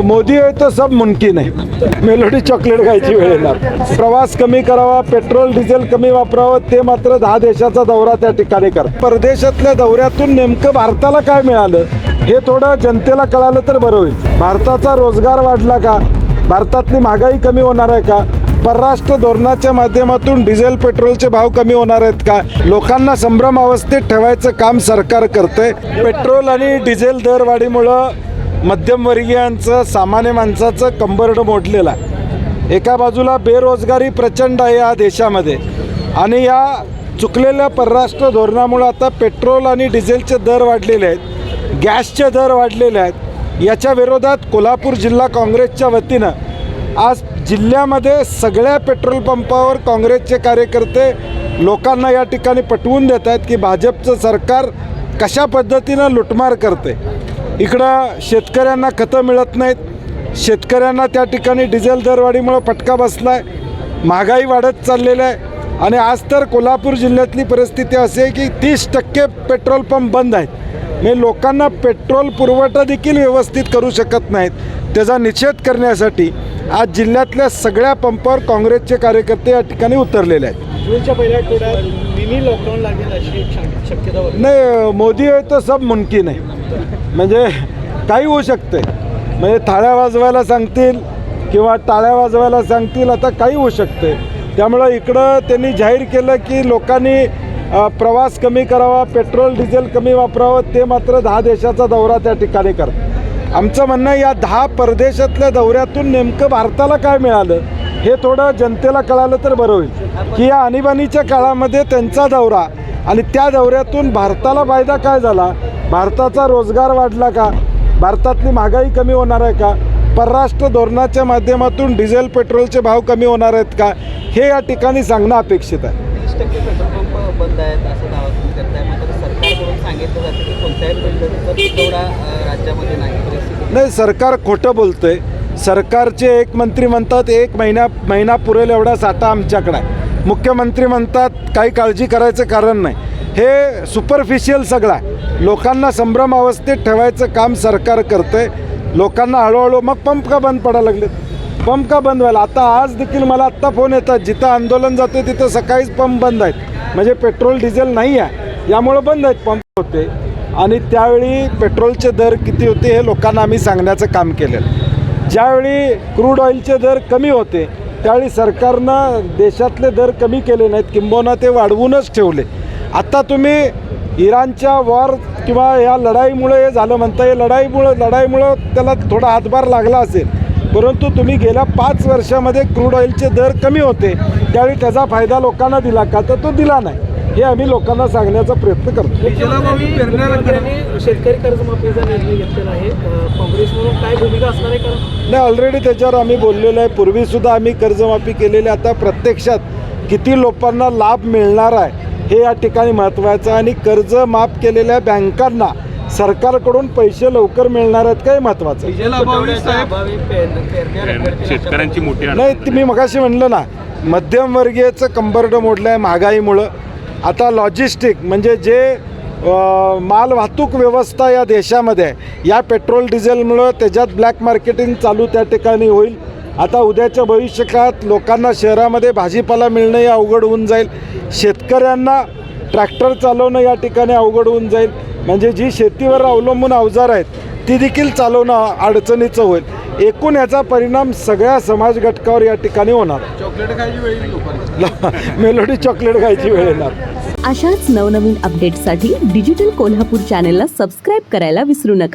मोदी आहे तर सब मुमकिन आहे. मेलोडी चॉकलेट खायची वेळ येणार. प्रवास कमी करावा, पेट्रोल डिझेल कमी वापरावं, ते मात्र 10 देशाचा दौरा त्या ठिकाणी कर. परदेशातल्या दौऱ्यातून नेमकं भारताला काय मिळालं हे थोडं जनतेला कळालं तर बरं होईल. भारताचा रोजगार वाढला का? भारतातली महागाई कमी होणार आहे का? परराष्ट्र धोरणाच्या माध्यमातून डिझेल पेट्रोलचे भाव कमी होणार आहेत का? लोकांना संभ्रम अवस्थेत ठेवायचं काम सरकार करतंय. पेट्रोल आणि डिझेल दरवाढीमुळं मध्यमवर्गीयांचं, सामान्य माणसाचं कंबरडं मोडलेलं आहे. एका बाजूला बेरोजगारी प्रचंड आहे या देशामध्ये आणि या चुकलेल्या परराष्ट्र धोरणामुळं आता पेट्रोल आणि डिझेलचे दर वाढलेले आहेत, गॅसचे दर वाढलेले आहेत. याच्या विरोधात कोल्हापूर जिल्हा काँग्रेसच्या वतीनं आज जिल्ह्यामध्ये सगळ्या पेट्रोल पंपावर काँग्रेसचे कार्यकर्ते लोकांना या ठिकाणी पटवून देत आहेत की भाजपचं सरकार कशा पद्धतीनं लुटमार करते. इकडं शेतकऱ्यांना खतं मिळत नाहीत, शेतकऱ्यांना त्या ठिकाणी डिझेल दरवाढीमुळं फटका बसला आहे, महागाई वाढत चाललेली आहे. आणि आज तर कोल्हापूर जिल्ह्यातली परिस्थिती अशी आहे की 30% पेट्रोल पंप बंद आहेत. म्हणजे लोकांना पेट्रोल पुरवठा देखील व्यवस्थित करू शकत नाहीत. त्याचा निषेध करण्यासाठी आज जिल्ह्यातल्या सगळ्या पंपावर काँग्रेसचे कार्यकर्ते या ठिकाणी उतरलेले आहेत. जूनच्या पहिल्या आठवड्यात मिनी लॉकडाऊन लागेल अशी एक शक्यता होती. नाही, मोदी आहे तर सब मुमकिन आहे. म्हणजे काही होऊ शकते. म्हणजे थाळ्या वाजवायला सांगतील किंवा टाळ्या वाजवायला सांगतील, आता काही होऊ शकते. त्यामुळं इकडं त्यांनी जाहीर केलं की लोकांनी प्रवास कमी करावा, पेट्रोल डिझेल कमी वापरावं, ते मात्र 10 देशाचा दौरा त्या ठिकाणी कर. आमचं म्हणणं या 10 परदेशातल्या दौऱ्यातून नेमकं भारताला काय मिळालं हे थोडं जनतेला कळालं तर बरं होईल. की या आणीबाणीच्या काळामध्ये त्यांचा दौरा आणि त्या दौऱ्यातून भारताला फायदा काय झाला, भारताचा रोजगार वाढला का, भारतातली महागाई कमी होणार आहे का, परराष्ट्र धोरणाच्या माध्यमातून डिझेल पेट्रोलचे भाव कमी होणार आहेत का, हे या ठिकाणी सांगणं अपेक्षित आहे. 30% पेट्रोल पंप बंद आहेत असं दावा तुम्ही करताय, मात्र सरकारकडून सांगितलं जातं की कोणत्याही पद्धतीचा तुटवडा राज्यामध्ये नाही. सरकार खोटं बोलतं आहे. सरकारचे एक मंत्री म्हणतात 1 महिना पुरेल एवढा साठा आमच्याकडे आहे. मुख्यमंत्री म्हणतात काही काळजी करायचं कारण नाही. हे सुपरफिशियल सगळं आहे. लोकांना संभ्रम अवस्थेत ठेवायचं काम सरकार करतं आहे. लोकांना हळूहळू मग पंप का बंद पडायला लागलेत, पंप का बंद व्हायला. आता आज देखील मला आत्ता फोन येतात, जिथं आंदोलन जाते तिथं सकाळीच पंप बंद आहेत. म्हणजे पेट्रोल डिझेल नाही आहे, यामुळं बंद आहेत पंप होते. आणि त्यावेळी पेट्रोलचे दर किती होते हे लोकांना आम्ही सांगण्याचं काम केलेलं. ज्यावेळी क्रूड ऑइलचे दर कमी होते त्यावेळी सरकारनं देशातले दर कमी केले नाहीत, किंबहुना ते वाढवूनच ठेवले. आता तुम्ही इराणच्या वॉर किंवा या लढाईमुळे हे झालं म्हणता, हे लढाईमुळं त्याला थोडा हातभार लागला असेल, परंतु तुम्ही गेल्या 5 वर्षामध्ये क्रूड ऑइलचे दर कमी होते त्यावेळी त्याचा फायदा लोकांना दिला का, तर तो दिला नाही. हे आम्ही लोकांना सांगण्याचा प्रयत्न करतो. शेतकरी कर्जमाफीचा निर्णय घेतलेला आहे, काँग्रेस म्हणून काय भूमिका असणार आहे? नाही, ऑलरेडी त्याच्यावर आम्ही बोललेलो आहे. पूर्वीसुद्धा आम्ही कर्जमाफी केलेली. आता प्रत्यक्षात किती लोकांना लाभ मिळणार आहे हे या ठिकाणी महत्त्वाचं आहे. आणि कर्ज माफ केलेल्या बँकांना सरकारकडून पैसे लवकर मिळणार आहेत काय महत्त्वाचं. शेतकऱ्यांची मोठी नाही, मी मगाशी म्हणलं ना, मध्यमवर्गीयचं कंबरडं मोडलं आहे महागाईमुळं. आता लॉजिस्टिक म्हणजे जे माल वाहतूक व्यवस्था या देशामध्ये या पेट्रोल डिझेलमुळं त्याच्यात ब्लॅक मार्केटिंग चालू त्या ठिकाणी होईल. आता उद्याच्या भविष्यकाळात लोकांना शहरामध्ये भाजीपाला मिळणं हे अवघड होऊन जाईल. शेतकऱ्यांना ट्रॅक्टर चालवणं या ठिकाणी अवघड होऊन जाईल. म्हणजे जी शेतीवर अवलंबून अवजार आहेत ती देखील चालवणं अडचणीचं होईल. एकूण याचा परिणाम सगळ्या समाज घटकावर या ठिकाणी होणार. चॉकलेट खायची वेळ मेलोडी चॉकलेट खायची वेळ येणार. अशाच नवनवीन अपडेट्ससाठी डिजिटल कोल्हापूर चॅनेलला सबस्क्राईब करायला विसरू नका.